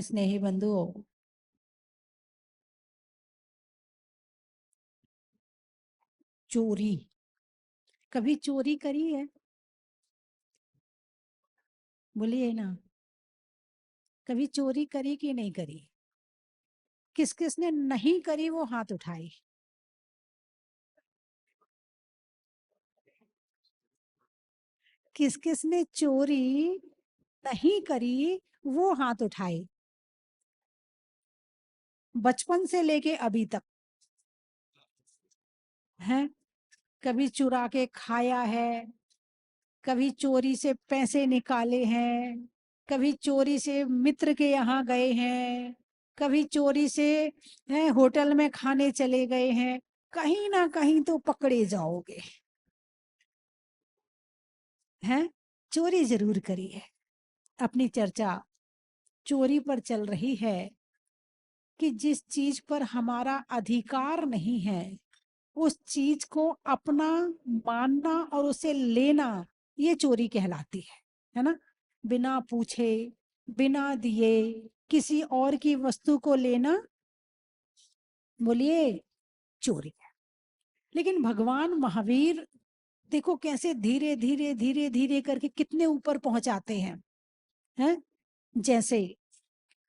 स्नेही बंधुओं, चोरी कभी चोरी करी है? बोलिए ना, कभी चोरी करी कि नहीं करी? किस किस ने नहीं करी वो हाथ उठाए। किस किस ने चोरी नहीं करी वो हाथ उठाए, बचपन से लेके अभी तक। है, कभी चुरा के खाया है, कभी चोरी से पैसे निकाले हैं, कभी चोरी से मित्र के यहाँ गए हैं, कभी चोरी से होटल में खाने चले गए हैं। कहीं ना कहीं तो पकड़े जाओगे। हैं, चोरी जरूर करी है। अपनी चर्चा चोरी पर चल रही है कि जिस चीज पर हमारा अधिकार नहीं है उस चीज को अपना मानना और उसे लेना, ये चोरी कहलाती है ना। बिना पूछे, बिना दिए किसी और की वस्तु को लेना, बोलिए, चोरी है। लेकिन भगवान महावीर देखो कैसे धीरे धीरे धीरे धीरे करके कितने ऊपर पहुंचाते हैं। जैसे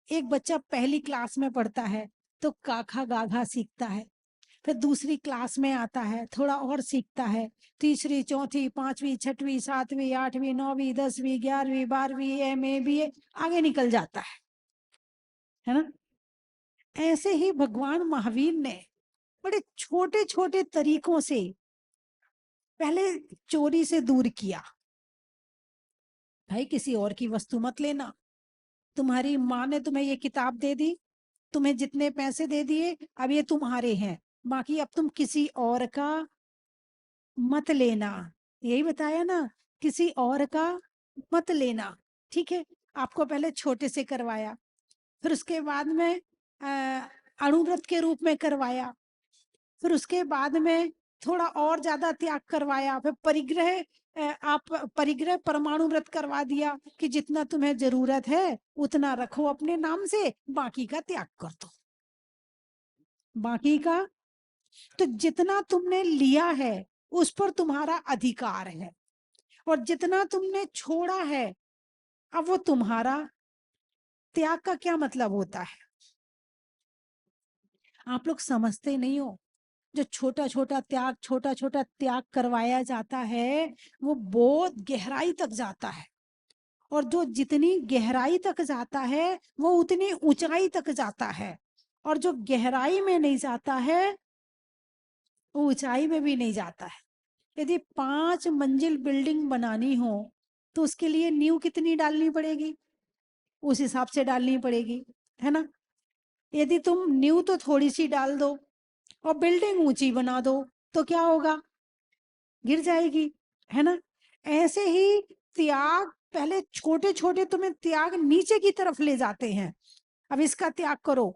एक बच्चा पहली क्लास में पढ़ता है तो काखा गाघा सीखता है, फिर दूसरी क्लास में आता है थोड़ा और सीखता है, तीसरी चौथी पांचवी छठवीं सातवीं आठवीं नौवीं 10वीं 11वीं 12वीं एमए बीए आगे निकल जाता है ना। ऐसे ही भगवान महावीर ने बड़े छोटे छोटे तरीकों से पहले चोरी से दूर किया। भाई किसी और की वस्तु मत लेना। तुम्हारी माँ ने तुम्हें ये किताब दे दी, तुम्हें जितने पैसे दे दिए, अब ये तुम्हारे हैं, बाकी अब तुम किसी और का मत लेना। यही बताया ना, किसी और का मत लेना। ठीक है, आपको पहले छोटे से करवाया, फिर उसके बाद में अणुव्रत के रूप में करवाया, फिर उसके बाद में थोड़ा और ज्यादा त्याग करवाया, फिर परिग्रह आप परिग्रह परमाणु व्रत करवा दिया कि जितना तुम्हें जरूरत है उतना रखो अपने नाम से, बाकी का त्याग कर दो। बाकी का तो जितना तुमने लिया है उस पर तुम्हारा अधिकार है, और जितना तुमने छोड़ा है अब वो तुम्हारा। त्याग का क्या मतलब होता है आप लोग समझते नहीं हो। जो छोटा छोटा छोटा त्याग करवाया जाता है वो बहुत गहराई तक जाता है, और जो जितनी गहराई तक जाता है वो उतनी ऊंचाई तक जाता है, और जो गहराई में नहीं जाता है वो ऊंचाई में भी नहीं जाता है। यदि 5 मंजिल बिल्डिंग बनानी हो तो उसके लिए नींव कितनी डालनी पड़ेगी, उस हिसाब से डालनी पड़ेगी, है ना। यदि तुम नींव तो थोड़ी सी डाल दो और बिल्डिंग ऊंची बना दो तो क्या होगा, गिर जाएगी, है ना। ऐसे ही त्याग पहले छोटे छोटे तुम्हें त्याग नीचे की तरफ ले जाते हैं। अब इसका त्याग करो,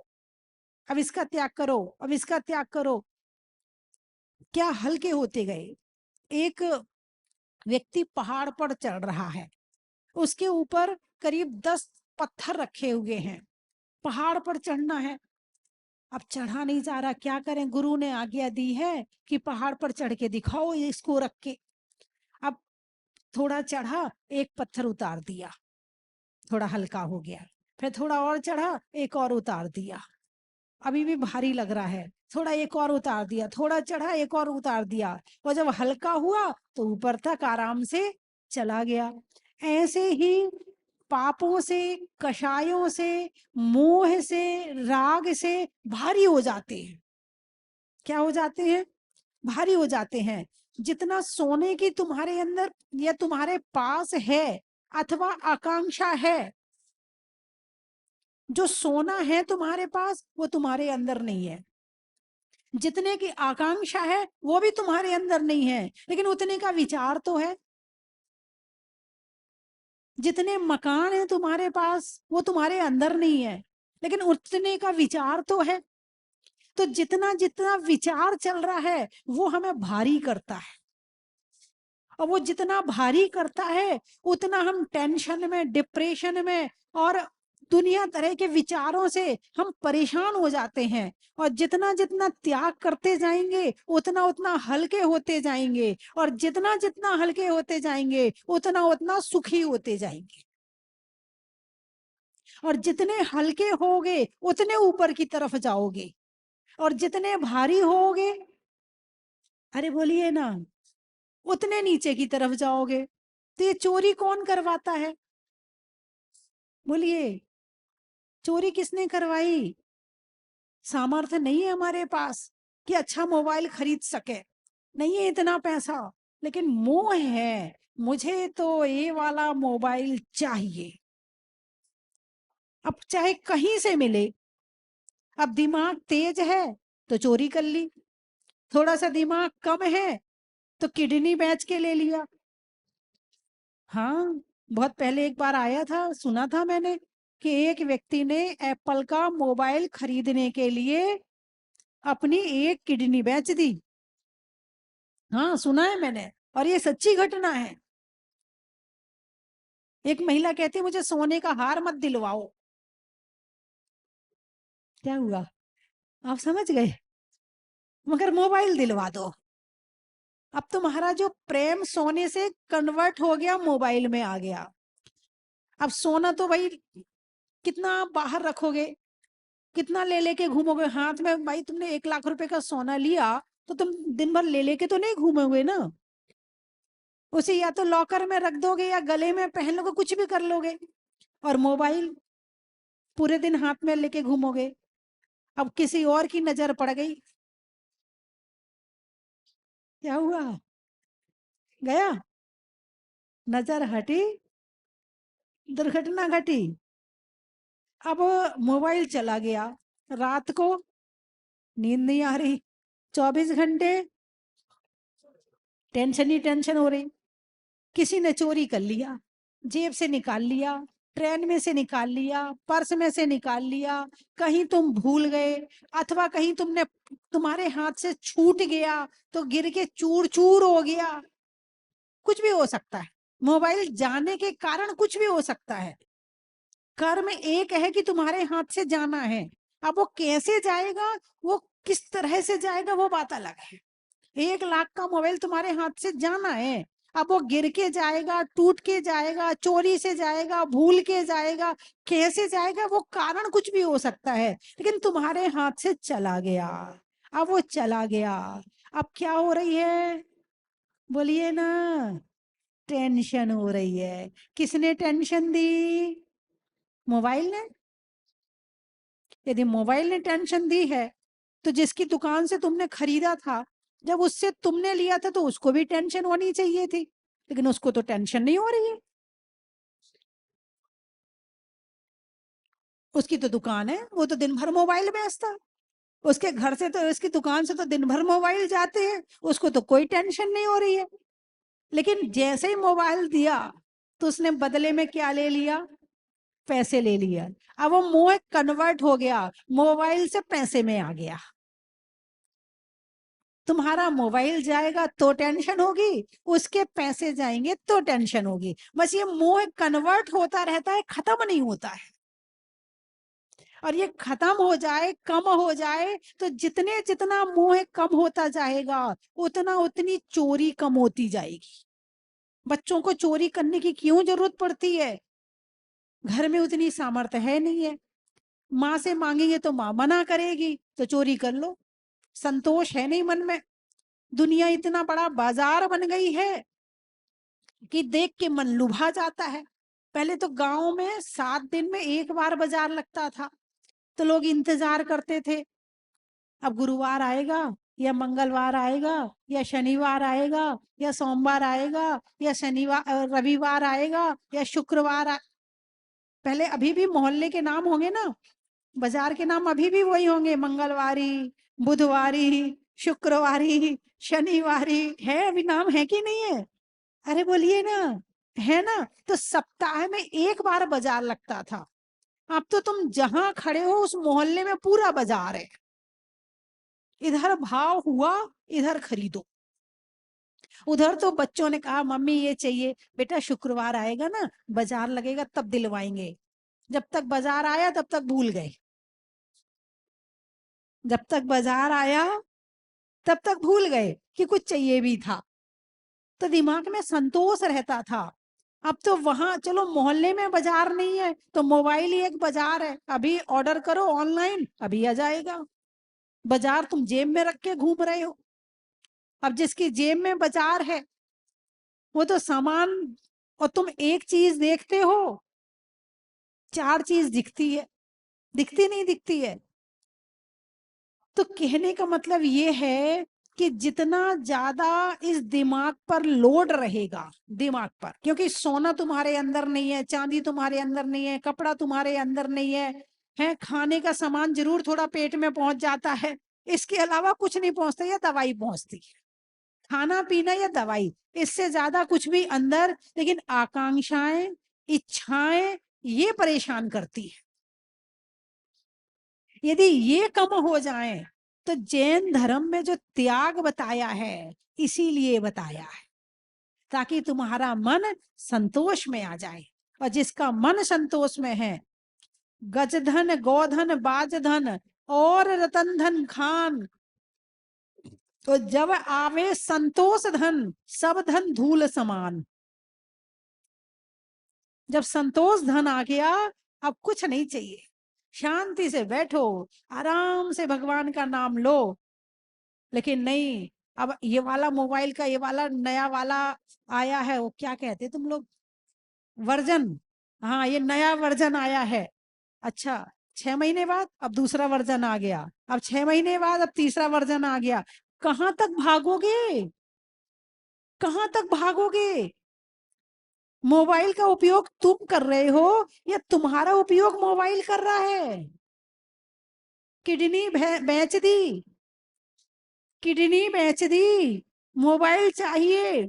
अब इसका त्याग करो, अब इसका त्याग करो, क्या हल्के होते गए। एक व्यक्ति पहाड़ पर चढ़ रहा है, उसके ऊपर करीब 10 पत्थर रखे हुए हैं, पहाड़ पर चढ़ना है। अब चढ़ा नहीं जा रहा, क्या करें, गुरु ने आज्ञा दी है कि पहाड़ पर चढ़ के दिखाओ इसको रख के। अब थोड़ा चढ़ा, एक पत्थर उतार दिया, थोड़ा हल्का हो गया, फिर थोड़ा और चढ़ा, एक और उतार दिया, अभी भी भारी लग रहा है, थोड़ा एक और उतार दिया, थोड़ा चढ़ा एक और उतार दिया, और जब हल्का हुआ तो ऊपर तक आराम से चला गया। ऐसे ही पापों से, कषायों से, मोह से, राग से भारी हो जाते हैं। क्या हो जाते हैं, भारी हो जाते हैं। जितना सोने की तुम्हारे अंदर या तुम्हारे पास है अथवा आकांक्षा है, जो सोना है तुम्हारे पास वो तुम्हारे अंदर नहीं है। जितने की आकांक्षा है वो भी तुम्हारे अंदर नहीं है, लेकिन उतने का विचार तो है। जितने मकान है तुम्हारे पास वो तुम्हारे अंदर नहीं है, लेकिन उतने का विचार तो है। तो जितना जितना विचार चल रहा है वो हमें भारी करता है, और वो जितना भारी करता है उतना हम टेंशन में, डिप्रेशन में और दुनिया तरह के विचारों से हम परेशान हो जाते हैं, और जितना जितना त्याग करते जाएंगे उतना उतना हल्के होते जाएंगे, और जितना जितना हल्के होते जाएंगे उतना उतना सुखी होते जाएंगे, और जितने हल्के होगे उतने ऊपर की तरफ जाओगे, और जितने भारी होगे, अरे बोलिए ना, उतने नीचे की तरफ जाओगे। तो ये चोरी कौन करवाता है? बोलिए, चोरी किसने करवाई? सामर्थ्य नहीं है हमारे पास कि अच्छा मोबाइल खरीद सके, नहीं है इतना पैसा, लेकिन मोह है, मुझे तो ये वाला मोबाइल चाहिए। अब चाहे कहीं से मिले, अब दिमाग तेज है तो चोरी कर ली, थोड़ा सा दिमाग कम है तो किडनी बेच के ले लिया। हाँ, बहुत पहले एक बार आया था, सुना था मैंने कि एक व्यक्ति ने एप्पल का मोबाइल खरीदने के लिए अपनी एक किडनी बेच दी। हाँ, सुना है मैंने, और ये सच्ची घटना है। एक महिला कहती, मुझे सोने का हार मत दिलवाओ। क्या हुआ, आप समझ गए, मगर मोबाइल दिलवा दो। अब तुम्हारा जो प्रेम सोने से कन्वर्ट हो गया, मोबाइल में आ गया। अब सोना तो भाई कितना बाहर रखोगे, कितना ले लेके घूमोगे हाथ में? भाई तुमने 1 लाख रुपए का सोना लिया तो तुम दिन भर ले लेके तो नहीं घूमोगे ना, उसे या तो लॉकर में रख दोगे या गले में पहन लोगे, कुछ भी कर लोगे। और मोबाइल पूरे दिन हाथ में लेके घूमोगे, अब किसी और की नजर पड़ गई, क्या हुआ, गया, नजर हटी, दुर्घटना घटी। अब मोबाइल चला गया, रात को नींद नहीं आ रही, 24 घंटे टेंशन ही टेंशन हो रही। किसी ने चोरी कर लिया, जेब से निकाल लिया, ट्रेन में से निकाल लिया, पर्स में से निकाल लिया, कहीं तुम भूल गए, अथवा कहीं तुमने, तुम्हारे हाथ से छूट गया तो गिर के चूर चूर हो गया, कुछ भी हो सकता है। मोबाइल जाने के कारण कुछ भी हो सकता है। कर्म एक है कि तुम्हारे हाथ से जाना है, अब वो कैसे जाएगा, वो किस तरह से जाएगा, वो बात अलग है। 1 लाख का मोबाइल तुम्हारे हाथ से जाना है, अब वो गिर के जाएगा, टूट के जाएगा, चोरी से जाएगा, भूल के जाएगा, कैसे जाएगा, वो कारण कुछ भी हो सकता है, लेकिन तुम्हारे हाथ से चला गया। अब वो चला गया, अब क्या हो रही है, बोलिए ना, टेंशन हो रही है। किसने टेंशन दी? मोबाइल ने। यदि मोबाइल ने टेंशन दी है तो जिसकी दुकान से तुमने खरीदा था, जब उससे तुमने लिया था तो उसको भी टेंशन होनी चाहिए थी, लेकिन उसको तो टेंशन नहीं हो रही है। उसकी तो दुकान है, वो तो दिन भर मोबाइल बेचता, उसके घर से तो, उसकी दुकान से तो दिन भर मोबाइल जाते हैं, उसको तो कोई टेंशन नहीं हो रही है। लेकिन जैसे ही मोबाइल दिया तो उसने बदले में क्या ले लिया? पैसे ले लिया। अब वो मोह कन्वर्ट हो गया, मोबाइल से पैसे में आ गया। तुम्हारा मोबाइल जाएगा तो टेंशन होगी, उसके पैसे जाएंगे तो टेंशन होगी, बस ये मोह कन्वर्ट होता रहता है, खत्म नहीं होता है। और ये खत्म हो जाए, कम हो जाए, तो जितने जितना मोह कम होता जाएगा उतना उतनी चोरी कम होती जाएगी। बच्चों को चोरी करने की क्यों जरूरत पड़ती है? घर में उतनी सामर्थ्य है नहीं है, माँ से मांगेंगे तो माँ मना करेगी, तो चोरी कर लो, संतोष है नहीं मन में। दुनिया इतना बड़ा बाजार बन गई है कि देख के मन लुभा जाता है। पहले तो गांव में 7 दिन में एक बार बाजार लगता था, तो लोग इंतजार करते थे, अब गुरुवार आएगा या मंगलवार आएगा या शनिवार आएगा या सोमवार आएगा या शनिवार रविवार आएगा या शुक्रवार पहले अभी भी मोहल्ले के नाम होंगे ना, बाजार के नाम अभी भी वही होंगे, मंगलवारी, बुधवारी, शुक्रवारी, शनिवारी, है अभी नाम, है कि नहीं है? अरे बोलिए ना, है ना? तो सप्ताह में एक बार बाजार लगता था, अब तो तुम जहां खड़े हो उस मोहल्ले में पूरा बाजार है, इधर भाव हुआ, इधर खरीदो। उधर तो बच्चों ने कहा मम्मी ये चाहिए, बेटा शुक्रवार आएगा ना बाजार लगेगा तब दिलवाएंगे, जब तक बाजार आया तब तक भूल गए, जब तक बाजार आया तब तक भूल गए कि कुछ चाहिए भी था, तो दिमाग में संतोष रहता था। अब तो वहां चलो मोहल्ले में बाजार नहीं है तो मोबाइल ही एक बाजार है, अभी ऑर्डर करो ऑनलाइन अभी आ जाएगा। बाजार तुम जेब में रख के घूम रहे हो। अब जिसकी जेब में बाजार है वो तो सामान, और तुम एक चीज देखते हो, चार चीज दिखती है, दिखती नहीं दिखती है। तो कहने का मतलब ये है कि जितना ज्यादा इस दिमाग पर लोड रहेगा, दिमाग पर, क्योंकि सोना तुम्हारे अंदर नहीं है, चांदी तुम्हारे अंदर नहीं है, कपड़ा तुम्हारे अंदर नहीं है खाने का सामान जरूर थोड़ा पेट में पहुंच जाता है, इसके अलावा कुछ नहीं पहुंचता, या दवाई पहुंचती है, खाना पीना या दवाई, इससे ज्यादा कुछ भी अंदर। लेकिन आकांक्षाएं, इच्छाएं, ये परेशान करती है। यदि ये कम हो जाए तो जैन धर्म में जो त्याग बताया है इसीलिए बताया है, ताकि तुम्हारा मन संतोष में आ जाए। और जिसका मन संतोष में है, गजधन गोधन बाजधन और रतन धन खान, तो जब आवे संतोष धन सब धन धूल समान। जब संतोष धन आ गया अब कुछ नहीं चाहिए, शांति से बैठो, आराम से भगवान का नाम लो। लेकिन नहीं, अब ये वाला मोबाइल का ये वाला नया वाला आया है, वो क्या कहते तुम लोग, वर्जन, हाँ ये नया वर्जन आया है। अच्छा, 6 महीने बाद अब दूसरा वर्जन आ गया, अब 6 महीने बाद अब तीसरा वर्जन आ गया। कहाँ तक भागोगे, कहाँ तक भागोगे? मोबाइल का उपयोग तुम कर रहे हो या तुम्हारा उपयोग मोबाइल कर रहा है? किडनी बेच दी, किडनी बेच दी, मोबाइल चाहिए।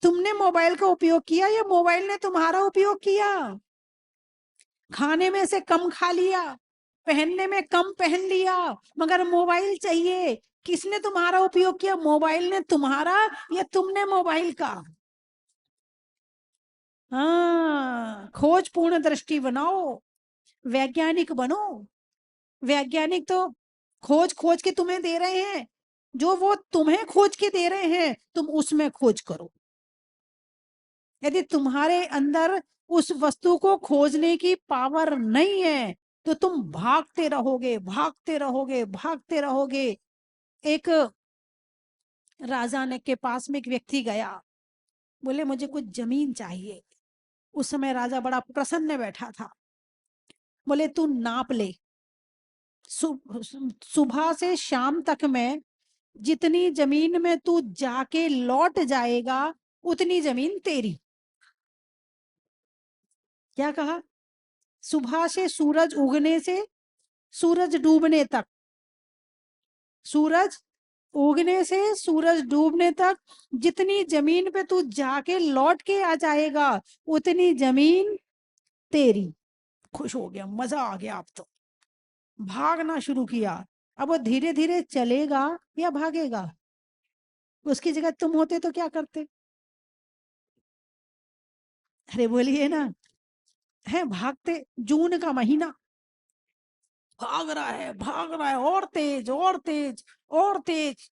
तुमने मोबाइल का उपयोग किया या मोबाइल ने तुम्हारा उपयोग किया? खाने में से कम खा लिया, पहनने में कम पहन लिया, मगर मोबाइल चाहिए। किसने तुम्हारा उपयोग किया, मोबाइल ने तुम्हारा या तुमने मोबाइल का? हाँ, खोजपूर्ण दृष्टि बनाओ, वैज्ञानिक बनो। वैज्ञानिक तो खोज खोज के तुम्हें दे रहे हैं, जो वो तुम्हें खोज के दे रहे हैं तुम उसमें खोज करो। यदि तुम्हारे अंदर उस वस्तु को खोजने की पावर नहीं है तो तुम भागते रहोगे, भागते रहोगे, भागते रहोगे। एक राजा ने के पास में एक व्यक्ति गया, बोले मुझे कुछ जमीन चाहिए। उस समय राजा बड़ा प्रसन्न बैठा था। बोले तू नाप ले, सुबह से शाम तक में जितनी जमीन में तू जाके लौट जाएगा उतनी जमीन तेरी। क्या कहा? सुबह से सूरज उगने से सूरज डूबने तक, सूरज उगने से सूरज डूबने तक जितनी जमीन पे तू जाके लौट के आ जाएगा उतनी जमीन तेरी। खुश हो गया, मजा आ गया। अब तो भागना शुरू किया। अब वो धीरे धीरे चलेगा या भागेगा? उसकी जगह तुम होते तो क्या करते? अरे बोलिए ना, है भागते। जून का महीना, भाग रहा है, भाग रहा है, और तेज और तेज और तेज,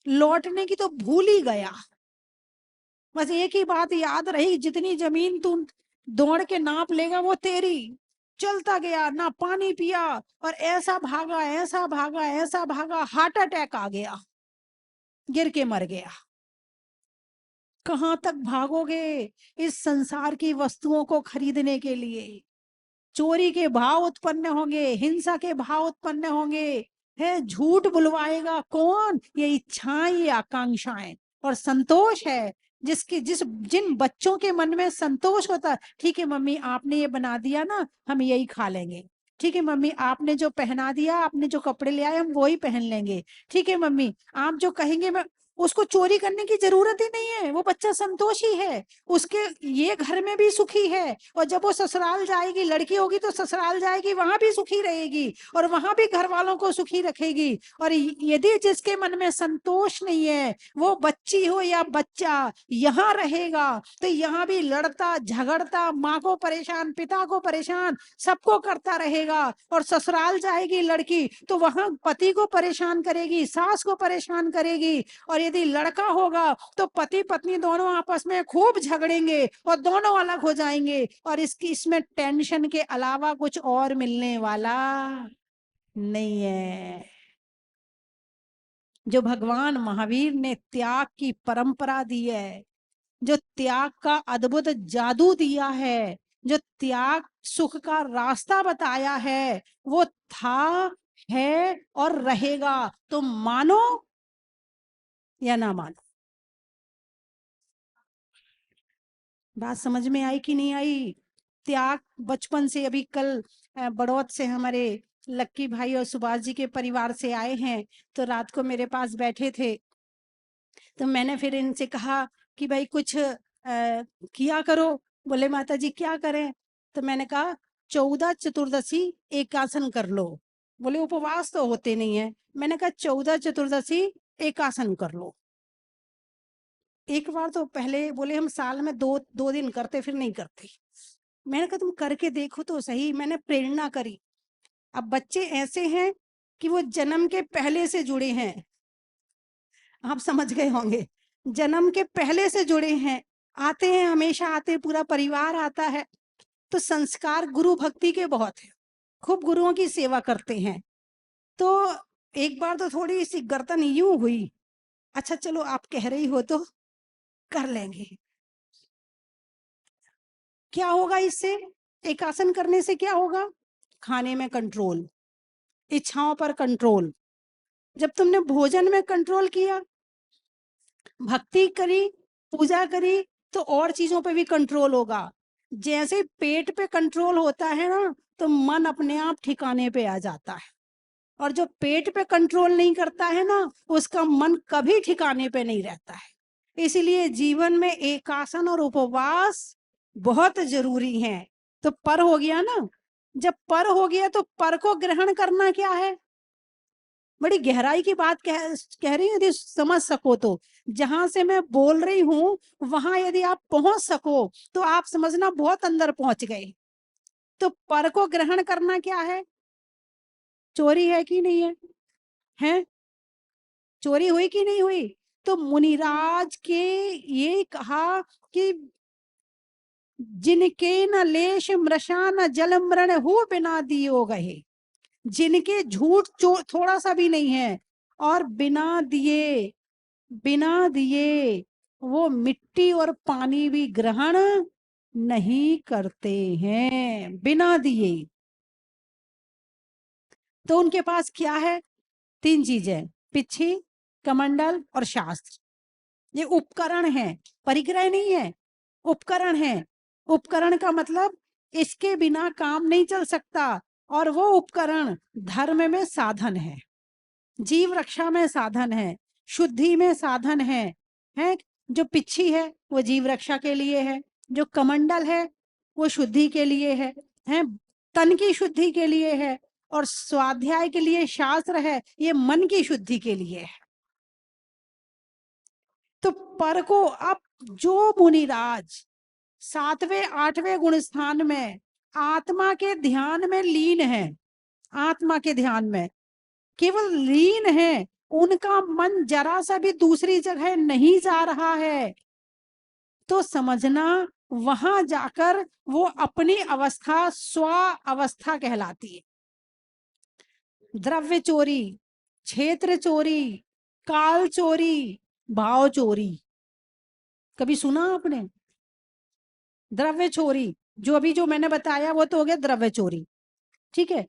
लौटने की तो भूल ही गया। बस एक ही बात याद रही, जितनी जमीन तू दौड़ के नाप लेगा वो तेरी। चलता गया, ना पानी पिया, और ऐसा भागा, ऐसा भागा, ऐसा भागा, हार्ट अटैक आ गया, गिर के मर गया। कहां तक भागोगे इस संसार की वस्तुओं को खरीदने के लिए? चोरी के भाव उत्पन्न होंगे, हिंसा के भाव उत्पन्न होंगे, है झूठ बुलवाएगा कौन? ये इच्छाएं, ये आकांक्षाएं। और संतोष है जिसकी जिन बच्चों के मन में संतोष होता है, ठीक है मम्मी आपने ये बना दिया ना, हम यही खा लेंगे। ठीक है मम्मी आपने जो पहना दिया, आपने जो कपड़े ले आए हम वही पहन लेंगे। ठीक है मम्मी आप जो कहेंगे मैं, उसको चोरी करने की जरूरत ही नहीं है, वो बच्चा संतोषी है, उसके ये घर में भी सुखी है, और जब वो ससुराल जाएगी, लड़की होगी तो ससुराल जाएगी, वहां भी सुखी रहेगी और वहां भी घर वालों को सुखी रखेगी। और यदि जिसके मन में संतोष नहीं है, वो बच्ची हो या बच्चा, यहाँ रहेगा तो यहाँ भी लड़ता झगड़ता, माँ को परेशान, पिता को परेशान, सबको करता रहेगा। और ससुराल जाएगी लड़की तो वहां पति को परेशान करेगी, सास को परेशान करेगी। और यदि लड़का होगा तो पति पत्नी दोनों आपस में खूब झगड़ेंगे और दोनों अलग हो जाएंगे, और इसमें टेंशन के अलावा कुछ और मिलने वाला नहीं है। जो भगवान महावीर ने त्याग की परंपरा दी है, जो त्याग का अद्भुत जादू दिया है, जो त्याग सुख का रास्ता बताया है, वो था, है और रहेगा। तो मानो या ना मानो। बात समझ में आई कि नहीं आई? त्याग बचपन से, अभी कल बड़ौत से हमारे लक्की भाई और सुभाष जी के परिवार से आए हैं, तो रात को मेरे पास बैठे थे, तो मैंने फिर इनसे कहा कि भाई कुछ किया करो। बोले माता जी क्या करें? तो मैंने कहा 14 चतुर्दशी एकासन कर लो। बोले उपवास तो होते नहीं है। मैंने कहा 14 चतुर्दशी एकासन कर लो। एक बार तो पहले बोले हम साल में दो दो दिन करते, फिर नहीं करते। मैंने कहा तुम करके देखो तो सही, मैंने प्रेरणा करी। अब बच्चे ऐसे हैं कि वो जन्म के पहले से जुड़े हैं, आप समझ गए होंगे, जन्म के पहले से जुड़े हैं, आते हैं, हमेशा आते हैं, पूरा परिवार आता है। तो संस्कार गुरु भक्ति के बहुत है, खूब गुरुओं की सेवा करते हैं। तो एक बार तो थोड़ी सी गर्दन यूं हुई, अच्छा चलो आप कह रही हो तो कर लेंगे। क्या होगा इससे? एक आसन करने से क्या होगा? खाने में कंट्रोल, इच्छाओं पर कंट्रोल। जब तुमने भोजन में कंट्रोल किया, भक्ति करी, पूजा करी, तो और चीजों पे भी कंट्रोल होगा। जैसे पेट पे कंट्रोल होता है ना, तो मन अपने आप ठिकाने पे आ जाता है। और जो पेट पे कंट्रोल नहीं करता है ना, उसका मन कभी ठिकाने पे नहीं रहता है। इसीलिए जीवन में एकासन और उपवास बहुत जरूरी है। तो पर हो गया ना, जब पर हो गया तो पर को ग्रहण करना क्या है? बड़ी गहराई की बात कह रही हूँ, यदि समझ सको तो। जहां से मैं बोल रही हूँ वहां यदि आप पहुंच सको तो आप समझना बहुत अंदर पहुंच गए। तो पर को ग्रहण करना क्या है? चोरी है कि नहीं है? है? चोरी हुई कि नहीं हुई? तो मुनिराज के ये कहा कि जिनके न लेश मृषा न जल मृण हो बिना दियो गए, जिनके झूठ थोड़ा सा भी नहीं है, और बिना दिए वो मिट्टी और पानी भी ग्रहण नहीं करते हैं, बिना दिए। तो उनके पास क्या है? 3 चीजें, पिच्छी, कमंडल और शास्त्र। ये उपकरण है, परिग्रह नहीं है, उपकरण है। उपकरण का मतलब इसके बिना काम नहीं चल सकता। और वो उपकरण धर्म में साधन है, जीव रक्षा में साधन है, शुद्धि में साधन है। जो पिच्छी है वो जीव रक्षा के लिए है, जो कमंडल है वो शुद्धि के लिए है, तन की शुद्धि के लिए है, और स्वाध्याय के लिए शास्त्र है, ये मन की शुद्धि के लिए है। तो पर को अब जो मुनिराज 7वें 8वें गुण स्थान में आत्मा के ध्यान में लीन है, आत्मा के ध्यान में केवल लीन है, उनका मन जरा सा भी दूसरी जगह नहीं जा रहा है, तो समझना वहां जाकर वो अपनी अवस्था स्व अवस्था कहलाती है। द्रव्य चोरी, क्षेत्र चोरी, काल चोरी, भाव चोरी, कभी सुना आपने? द्रव्य चोरी जो अभी जो मैंने बताया वो तो हो गया द्रव्य चोरी, ठीक है।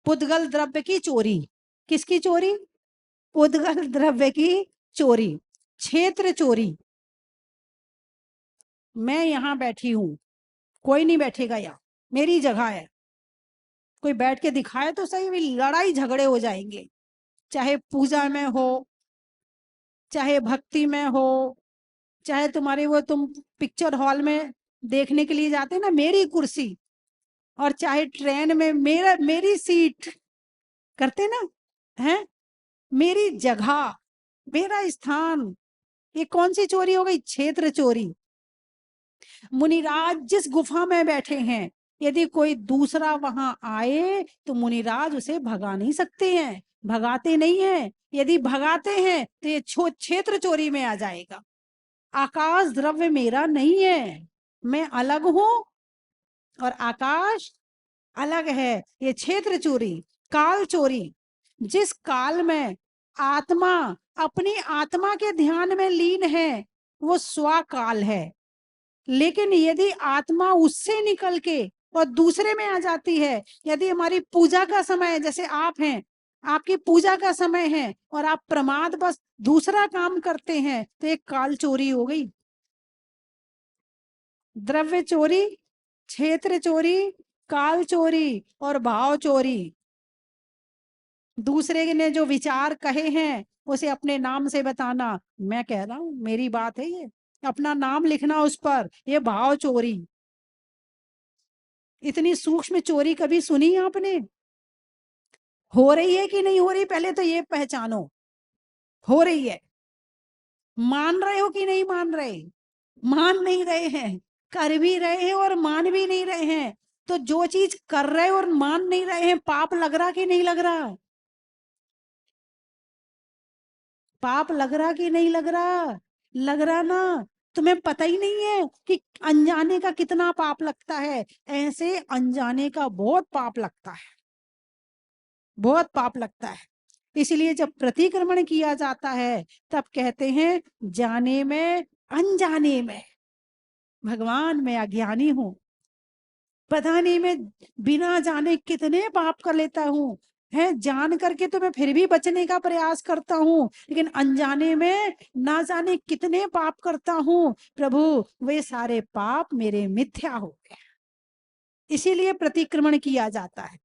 पुद्गल द्रव्य की चोरी, किसकी चोरी? पुद्गल द्रव्य की चोरी। क्षेत्र चोरी, मैं यहां बैठी हूं, कोई नहीं बैठेगा यहाँ, मेरी जगह है, कोई बैठ के दिखाए तो सही, भी लड़ाई झगड़े हो जाएंगे, चाहे पूजा में हो, चाहे भक्ति में हो, चाहे तुम्हारे वो तुम पिक्चर हॉल में देखने के लिए जाते ना, मेरी कुर्सी, और चाहे ट्रेन में मेरा मेरी सीट करते ना, है मेरी जगह, मेरा स्थान, ये कौन सी चोरी हो गई? क्षेत्र चोरी। मुनिराज जिस गुफा में बैठे हैं, यदि कोई दूसरा वहां आए तो मुनिराज उसे भगा नहीं सकते हैं, भगाते नहीं हैं। यदि भगाते हैं तो ये क्षेत्र चोरी में आ जाएगा। आकाश द्रव्य मेरा नहीं है, मैं अलग हूं और आकाश अलग है। ये क्षेत्र चोरी, काल चोरी। जिस काल में आत्मा अपनी आत्मा के ध्यान में लीन है वो स्वकाल है, लेकिन यदि आत्मा उससे निकल के और दूसरे में आ जाती है, यदि हमारी पूजा का समय है, जैसे आप हैं, आपकी पूजा का समय है और आप प्रमाद बस दूसरा काम करते हैं, तो एक काल चोरी हो गई। द्रव्य चोरी, क्षेत्र चोरी, काल चोरी और भाव चोरी। दूसरे ने जो विचार कहे हैं उसे अपने नाम से बताना, मैं कह रहा हूं मेरी बात है ये, अपना नाम लिखना उस पर, ये भाव चोरी। इतनी सूक्ष्म चोरी कभी सुनी आपने? हो रही है कि नहीं हो रही, पहले तो ये पहचानो। हो रही है। मान रहे हो कि नहीं मान रहे? मान नहीं रहे हैं, कर भी रहे हैं और मान भी नहीं रहे हैं। तो जो चीज कर रहे और मान नहीं रहे हैं, पाप लग रहा कि नहीं लग रहा? पाप लग रहा कि नहीं लग रहा? लग रहा ना। तुम्हें पता ही नहीं है कि अनजाने का कितना पाप लगता है। ऐसे अनजाने का बहुत पाप लगता है, बहुत पाप लगता है। इसलिए जब प्रतिक्रमण किया जाता है तब कहते हैं जाने में अनजाने में, भगवान मैं अज्ञानी हूं, पता नहीं मैं बिना जाने कितने पाप कर लेता हूँ, है जान करके तो मैं फिर भी बचने का प्रयास करता हूँ, लेकिन अनजाने में ना जाने कितने पाप करता हूँ प्रभु, वे सारे पाप मेरे मिथ्या हो गए। इसीलिए प्रतिक्रमण किया जाता है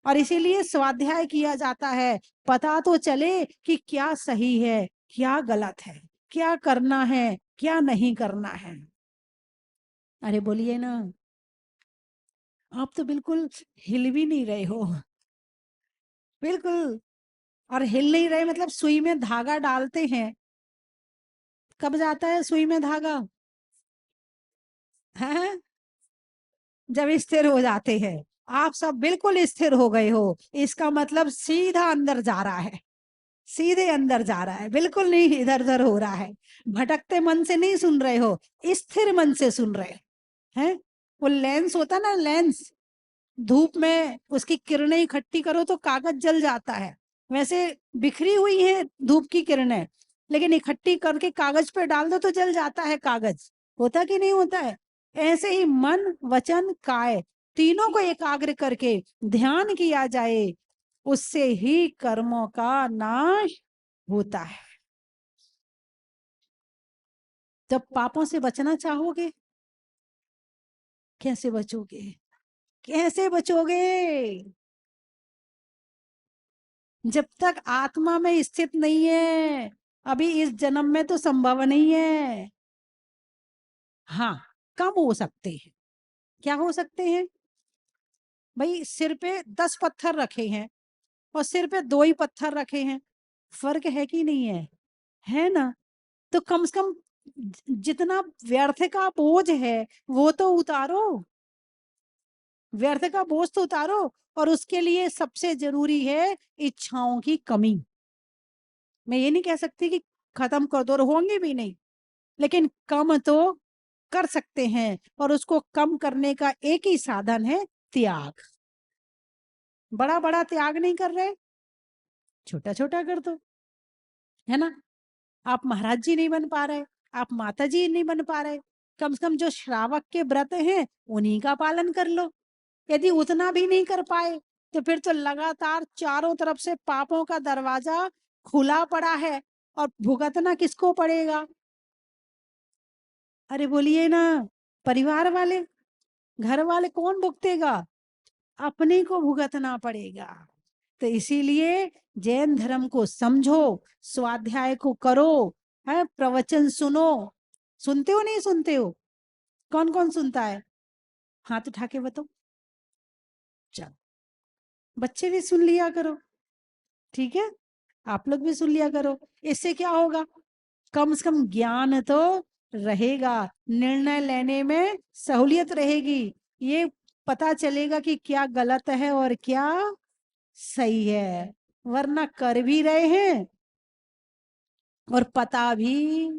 और इसीलिए स्वाध्याय किया जाता है, पता तो चले कि क्या सही है, क्या गलत है, क्या करना है, क्या नहीं करना है। अरे बोलिए ना, आप तो बिल्कुल हिल भी नहीं रहे हो, बिल्कुल। और हिल नहीं रहे मतलब सुई में धागा डालते हैं, कब जाता है सुई में धागा? है जब स्थिर हो जाते हैं। आप सब बिल्कुल स्थिर हो गए हो, इसका मतलब सीधा अंदर जा रहा है, सीधे अंदर जा रहा है, बिल्कुल नहीं इधर उधर हो रहा है। भटकते मन से नहीं सुन रहे हो, स्थिर मन से सुन रहे हैं। वो लेंस होता ना, लेंस, धूप में उसकी किरणें इकट्ठी करो तो कागज जल जाता है, वैसे बिखरी हुई है धूप की किरणें, लेकिन इकट्ठी करके कागज पे डाल दो तो जल जाता है कागज। होता कि नहीं होता है? ऐसे ही मन वचन काय तीनों को एकाग्र करके ध्यान किया जाए, उससे ही कर्मों का नाश होता है। जब पापों से बचना चाहोगे, कैसे बचोगे? कैसे बचोगे? जब तक आत्मा में स्थित नहीं है, अभी इस जन्म में तो संभव नहीं है। हाँ, कम हो सकते हैं। क्या हो सकते हैं? भाई सिर पे 10 पत्थर रखे हैं और सिर पे 2 ही पत्थर रखे हैं, फर्क है कि नहीं है? है ना? तो कम से कम जितना व्यर्थ का बोझ है वो तो उतारो, व्यर्थ का बोझ तो उतारो। और उसके लिए सबसे जरूरी है इच्छाओं की कमी। मैं ये नहीं कह सकती कि खत्म कर दो, और होंगे भी नहीं, लेकिन कम तो कर सकते हैं। और उसको कम करने का एक ही साधन है, त्याग। बड़ा बड़ा त्याग नहीं कर रहे, छोटा छोटा कर दो, है ना? आप महाराज जी नहीं बन पा रहे, आप माता जी नहीं बन पा रहे, कम से कम जो श्रावक के व्रत हैं उन्हीं का पालन कर लो। यदि उतना भी नहीं कर पाए तो फिर तो लगातार चारों तरफ से पापों का दरवाजा खुला पड़ा है, और भुगतना किसको पड़ेगा? अरे बोलिए ना, परिवार वाले, घर वाले, कौन भुगतेगा? अपने को भुगतना पड़ेगा। तो इसीलिए जैन धर्म को समझो, स्वाध्याय को करो, है प्रवचन सुनो। सुनते हो नहीं सुनते हो? कौन कौन सुनता है? हाथ उठा के बताओ। चल, बच्चे भी सुन लिया करो, ठीक है? आप लोग भी सुन लिया करो। इससे क्या होगा? कम से कम ज्ञान तो रहेगा, निर्णय लेने में सहूलियत रहेगी, ये पता चलेगा कि क्या गलत है और क्या सही है। वरना कर भी रहे हैं और पता भी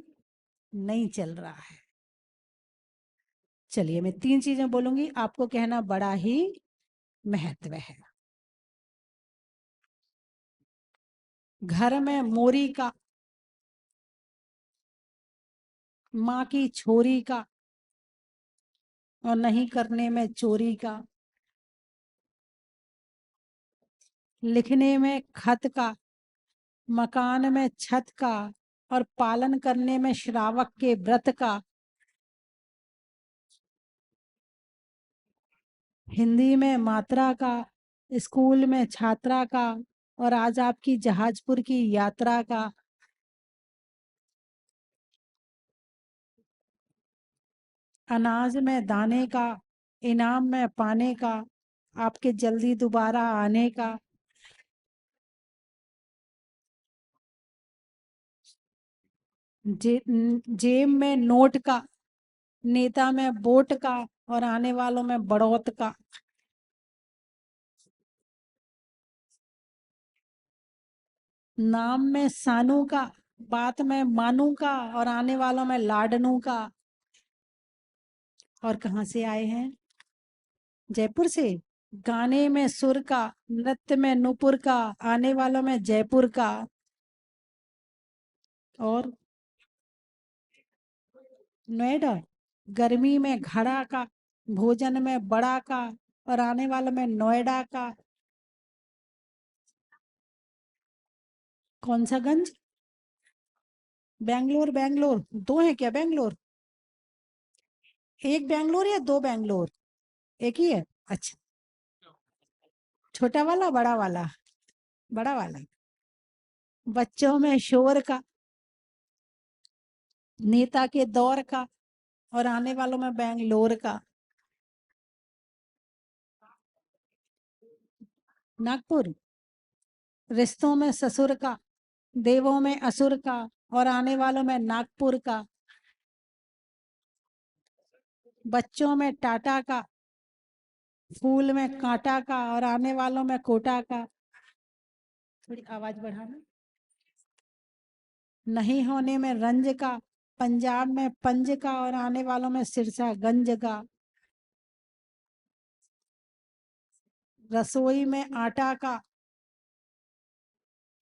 नहीं चल रहा है। चलिए, मैं 3 चीजें बोलूंगी, आपको कहना बड़ा ही महत्व है। घर में मोरी का, माँ की छोरी का, और नहीं करने में चोरी का, लिखने में खत का, मकान में छत का, और पालन करने में श्रावक के व्रत का, हिंदी में मात्रा का, स्कूल में छात्रा का, और आज आपकी जहाजपुर की यात्रा का। अनाज में दाने का, इनाम में पाने का, आपके जल्दी दोबारा आने का। जेब में नोट का, नेता में वोट का, और आने वालों में बढ़ोत का। नाम में सानू का, बात में मानू का, और आने वालों में लाडनू का। और कहाँ से आए हैं? जयपुर से। गाने में सुर का, नृत्य में नूपुर का, आने वालों में जयपुर का। और नोएडा। गर्मी में घड़ा का, भोजन में बड़ा का, और आने वालों में नोएडा का। कौन सा गंज? बेंगलोर। बेंगलोर दो है क्या बेंगलोर? एक बेंगलोर या दो बेंगलोर? एक ही है। अच्छा, छोटा वाला बड़ा वाला? बड़ा वाला। बच्चों में शोर का, नेता के दौर का, और आने वालों में बेंगलोर का। नागपुर। रिश्तों में ससुर का, देवों में असुर का, और आने वालों में नागपुर का। बच्चों में टाटा का, फूल में कांटा का, और आने वालों में कोटा का। थोड़ी आवाज बढ़ाना। नहीं होने में रंज का, पंजाब में पंज का, और आने वालों में सिरसा गंज का। रसोई में आटा का,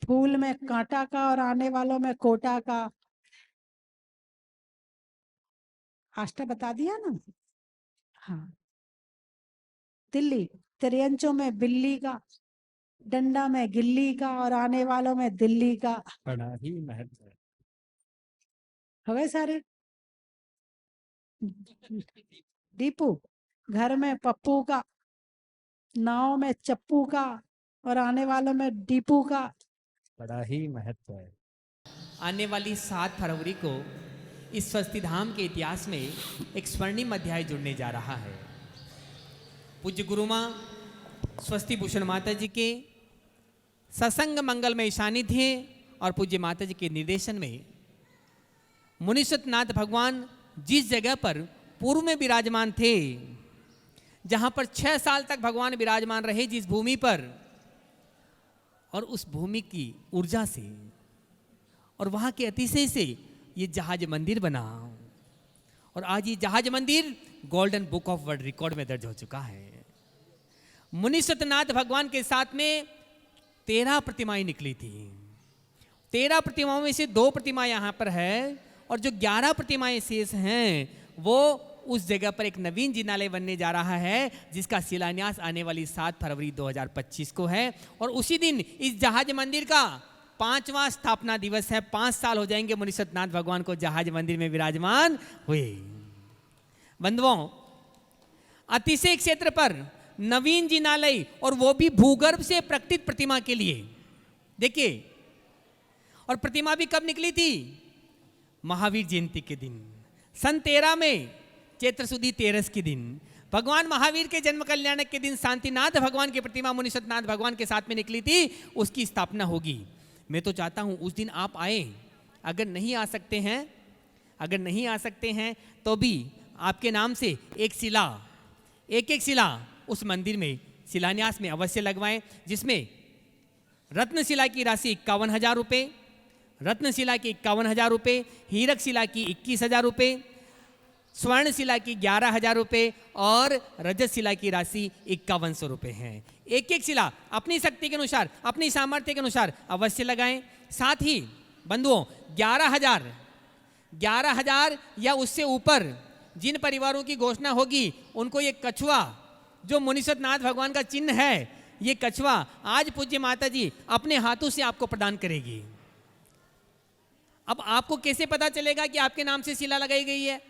फूल में कांटा का, और आने वालों में कोटा का। आष्टा बता दिया ना? हाँ। दिल्ली। त्रियंचों में बिल्ली का, डंडा में गिल्ली का, और आने वालों में दिल्ली का। बड़ा ही महत्व है। हो गए सारे? दीपू। घर में पप्पू का, नाव में चप्पू का, और आने वालों में दीपू का। बड़ा ही महत्व है। आने वाली 7 फरवरी को इस स्वस्ति धाम के इतिहास में एक स्वर्णिम अध्याय जुड़ने जा रहा है। पूज्य गुरु माँ स्वस्ति भूषण माता जी के सत्संग मंगलमय सानिध्य और पूज्य माता जी के निर्देशन में मुनीश्वरनाथ भगवान जिस जगह पर पूर्व में विराजमान थे, जहाँ पर 6 साल तक भगवान विराजमान रहे जिस भूमि पर, और उस भूमि की ऊर्जा से और वहाँ के अतिशय से ये जहाज मंदिर बना, और आज ये जहाज मंदिर golden book of world record में दर्ज हो चुका है। मुनीश्वरनाथ भगवान के साथ में 13 प्रतिमाएं निकली थी। 13 प्रतिमाओं में से 2 प्रतिमाएं यहाँ पर है, और जो 11 प्रतिमाएं शेष हैं वो उस जगह पर एक नवीन जिनालय बनने जा रहा है, जिसका शिलान्यास आने वाली 7 फरवरी 2025 को है। और उसी दिन इस जहाज मंदिर का 5वां स्थापना दिवस है। 5 साल हो जाएंगे मुनीश्वरनाथ भगवान को जहाज मंदिर में विराजमान हुए। बंधुओं, अतिशय क्षेत्र पर नवीन जिनालय, और वो भी भूगर्भ से प्रकटित प्रतिमा के लिए। देखिए, और प्रतिमा भी कब निकली थी? महावीर जयंती के दिन, सन 13 में, चैत्र सुदी 13 के दिन, भगवान महावीर के जन्म कल्याणक के दिन शांतिनाथ भगवान की प्रतिमा मुनि सत्यनाथ भगवान के साथ में निकली थी, उसकी स्थापना होगी। मैं तो चाहता हूं उस दिन आप आए। अगर नहीं आ सकते हैं तो भी आपके नाम से एक शिला उस मंदिर में शिलान्यास में अवश्य लगवाएं, जिसमें रत्नशिला की राशि 51,000 रुपये, रत्नशिला की 51,000 रुपये, हीरक शिला की 21,000 रुपये, स्वर्ण शिला की 11,000 रुपये और रजत शिला की राशि 5100 रुपये है। एक एक शिला अपनी शक्ति के अनुसार, अपनी सामर्थ्य के अनुसार अवश्य लगाएं। साथ ही बंधुओं, 11,000 या उससे ऊपर जिन परिवारों की घोषणा होगी, उनको ये कछुआ जो मुनि सत्यनाथ भगवान का चिन्ह है, ये कछुआ आज पूज्य माता जी अपने हाथों से आपको प्रदान करेगी। अब आपको कैसे पता चलेगा कि आपके नाम से शिला लगाई गई है?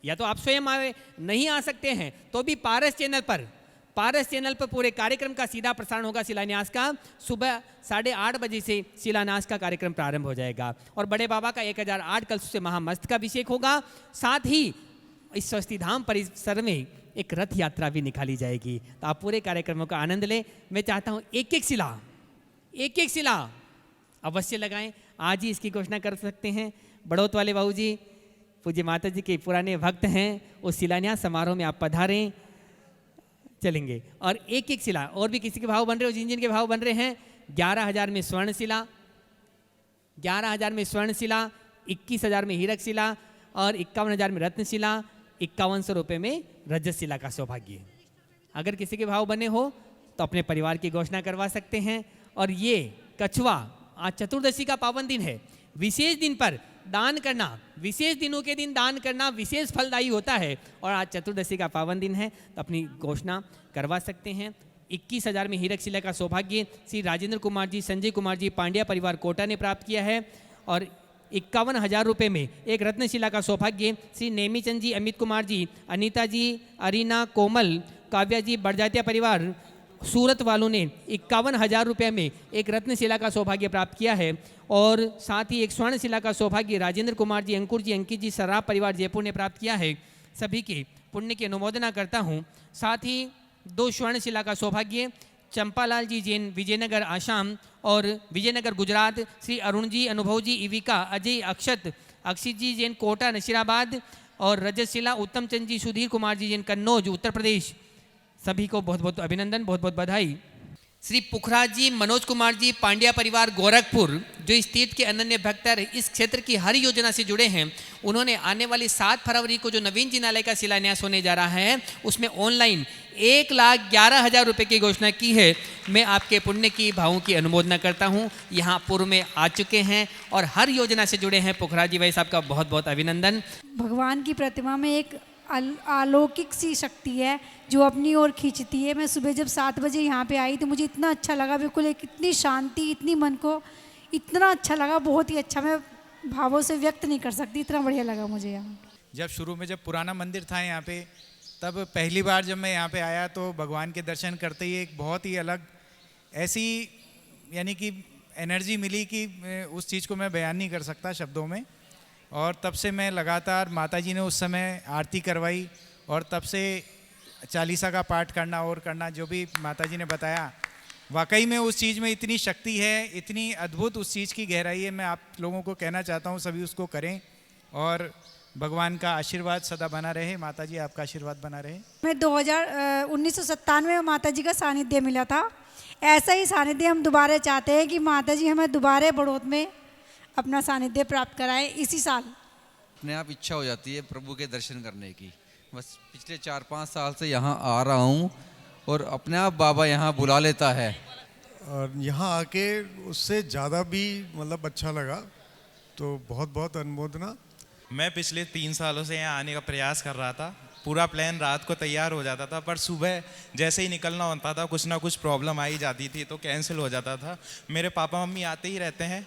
या तो आप स्वयं आए, नहीं आ सकते हैं तो भी पारस चैनल पर पूरे कार्यक्रम का सीधा प्रसारण होगा शिलान्यास का। सुबह 8:30 बजे से शिलान्यास का कार्यक्रम प्रारंभ हो जाएगा और बड़े बाबा का 1008 कलश से महामस्तक का अभिषेक होगा। साथ ही इस स्वस्ति धाम परिसर में एक रथ यात्रा भी निकाली जाएगी। तो आप पूरे कार्यक्रमों का आनंद लें। मैं चाहता हूँ एक एक शिला अवश्य लगाएं। आज ही इसकी घोषणा कर सकते हैं। बड़ौत वाले बाबू जी पूज्य माता जी के पुराने भक्त हैं, उस शिलान्यास समारोह में आप पधारें, चलेंगे। और एक एक शिला, और भी किसी के भाव बन रहे हो, जिन के भाव बन रहे हैं, 11,000 में स्वर्ण शिला, 21,000 में हीरक शिला और 51,000 में रत्न शिला, 5100 रुपये में रजत शिला का सौभाग्य। अगर किसी के भाव बने हो तो अपने परिवार की घोषणा करवा सकते हैं। और ये कछुआ आज चतुर्दशी का पावन दिन है। विशेष दिन पर दान करना, विशेष दिनों के दिन दान करना विशेष फलदायी होता है। और आज चतुर्दशी का पावन दिन है तो अपनी घोषणा करवा सकते हैं। 21,000 में हीरक शिला का सौभाग्य श्री राजेंद्र कुमार जी, संजय कुमार जी, पांड्या परिवार कोटा ने प्राप्त किया है। और 51,000 रुपये में एक रत्नशिला का सौभाग्य श्री नेमीचंद जी, अमित कुमार जी, अनीता जी, अरीना, कोमल, काव्या जी, बड़जातिया परिवार सूरत वालों ने 51,000 रुपये में एक रत्नशिला का सौभाग्य प्राप्त किया है। और साथ ही एक स्वर्ण शिला का सौभाग्य राजेंद्र कुमार जी, अंकुर जी, अंकित जी, सराफ परिवार जयपुर ने प्राप्त किया है। सभी के पुण्य की अनुमोदना करता हूँ। साथ ही 2 स्वर्ण शिला का सौभाग्य चंपालाल जी जैन, विजयनगर आसाम और विजयनगर गुजरात, श्री अरुण जी, अनुभव जी, इविका, अजय, अक्षित जी जैन कोटा नशीराबाद और रजत शिला उत्तम चंद जी, सुधीर कुमार जी जैन कन्नौज उत्तर प्रदेश। सभी को बहुत बहुत अभिनंदन, बहुत बहुत बधाई। श्री पुखराज जी, मनोज कुमार जी, पांड्या परिवार गोरखपुर, जो इस तीर्थ के अनन्य भक्त है, इस क्षेत्र की हर योजना से जुड़े हैं, उन्होंने आने वाली 7 फरवरी को जो नवीन जिनालय का शिलान्यास होने जा रहा है, उसमें ऑनलाइन 1,11,000 रुपये की घोषणा की है। मैं आपके पुण्य की भावों की अनुमोदना करता हूँ। यहाँ पूर्व में आ चुके हैं और हर योजना से जुड़े हैं। पुखराज जी भाई साहब का बहुत बहुत अभिनंदन। भगवान की प्रतिमा में एक अलौकिक सी शक्ति है जो अपनी ओर खींचती है। मैं सुबह जब 7 बजे यहाँ पे आई तो मुझे इतना अच्छा लगा, बिल्कुल एक इतनी शांति, इतनी मन को इतना अच्छा लगा, बहुत ही अच्छा। मैं भावों से व्यक्त नहीं कर सकती, इतना बढ़िया लगा मुझे यहाँ। जब शुरू में जब पुराना मंदिर था यहाँ पे, तब पहली बार जब मैं यहाँ पे आया तो भगवान के दर्शन करते ही एक बहुत ही अलग ऐसी यानी कि एनर्जी मिली कि उस चीज़ को मैं बयान नहीं कर सकता शब्दों में। और तब से मैं लगातार, माता जी ने उस समय आरती करवाई और तब से चालीसा का पाठ करना और करना, जो भी माता जी ने बताया, वाकई में उस चीज़ में इतनी शक्ति है, इतनी अद्भुत उस चीज़ की गहराई है। मैं आप लोगों को कहना चाहता हूँ सभी उसको करें और भगवान का आशीर्वाद सदा बना रहे। माता जी आपका आशीर्वाद बना रहे। मैं 1997 में माता जी का सानिध्य मिला था। ऐसा ही सानिध्य हम दोबारा चाहते हैं कि माता जी हमें दोबारा बड़ौत में अपना सानिध्य प्राप्त कराएं इसी साल। अपने आप इच्छा हो जाती है प्रभु के दर्शन करने की। बस पिछले 4-5 साल से यहाँ आ रहा हूँ और अपने आप बाबा यहाँ बुला लेता है। और यहाँ आके उससे ज़्यादा भी मतलब अच्छा लगा, तो बहुत बहुत अनुमोदना। मैं पिछले 3 सालों से यहाँ आने का प्रयास कर रहा था। पूरा प्लान रात को तैयार हो जाता था, पर सुबह जैसे ही निकलना होता था कुछ ना कुछ प्रॉब्लम आ ही जाती थी तो कैंसिल हो जाता था। मेरे पापा मम्मी आते ही रहते हैं,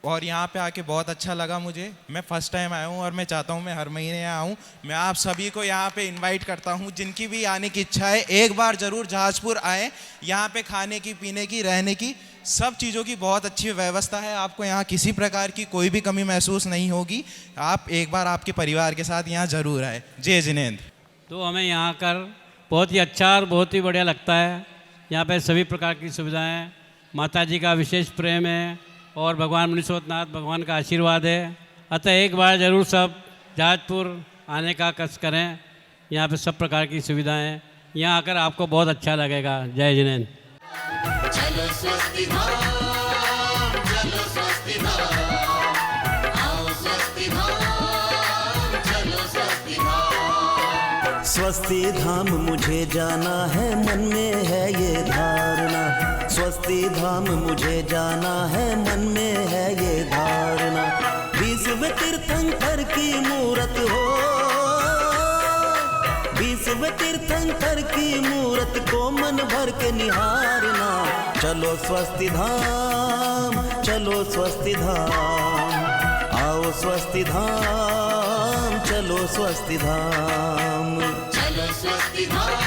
और यहाँ पे आके बहुत अच्छा लगा मुझे। मैं फर्स्ट टाइम आया हूँ और मैं चाहता हूँ मैं हर महीने आऊँ। मैं आप सभी को यहाँ पे इनवाइट करता हूँ, जिनकी भी आने की इच्छा है एक बार ज़रूर जहाजपुर आएँ। यहाँ पे खाने की, पीने की, रहने की सब चीज़ों की बहुत अच्छी व्यवस्था है। आपको यहाँ किसी प्रकार की कोई भी कमी महसूस नहीं होगी। आप एक बार आपके परिवार के साथ यहाँ ज़रूर आए। जय जिनेंद्र। तो हमें यहाँ आकर बहुत ही अच्छा और बहुत ही बढ़िया लगता है। यहाँ पे सभी प्रकार की सुविधाएं, माता जी का विशेष प्रेम है और भगवान मुनीश्वरनाथ भगवान का आशीर्वाद है। अतः एक बार ज़रूर सब जहाजपुर आने का कष्ट करें। यहाँ पे सब प्रकार की सुविधाएं हैं। यहाँ आकर आपको बहुत अच्छा लगेगा। जय जिनेंद्र। चलो स्वस्ति धाम, चलो स्वस्ति धाम, आओ स्वस्ति धाम, चलो स्वस्ति धाम। स्वस्ति धाम मुझे जाना है, मन में है ये धारणा। स्वस्ति धाम मुझे जाना है, मन में है ये धारणा। विश्व तीर्थंकर की मूरत हो, विश्व तीर्थंकर की मूरत को मन भर के निहारना। चलो स्वस्ति धाम, चलो स्वस्ति धाम, आओ स्वस्ति धाम, चलो स्वस्ति धाम। चलो स्वस्ति धाम।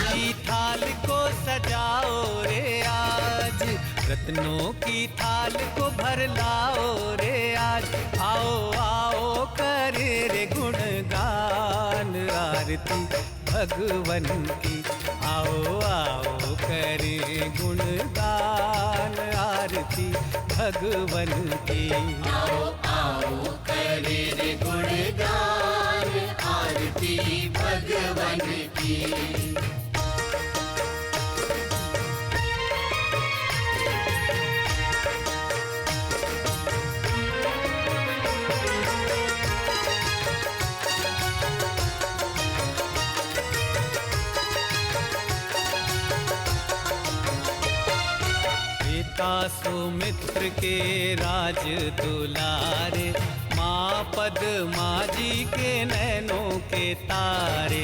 की थाल को सजाओ रे आज, रत्नों की थाल को भर लाओ रे आज। आओ आओ करे रे गुणगान आरती भगवन की। आओ आओ करे गुणगान आरती भगवन की। आओ आओ करे रे गुणगान आरती भगवन की। सुमित्र के राज दुलारे, माँ पद्मा जी के नैनों के तारे।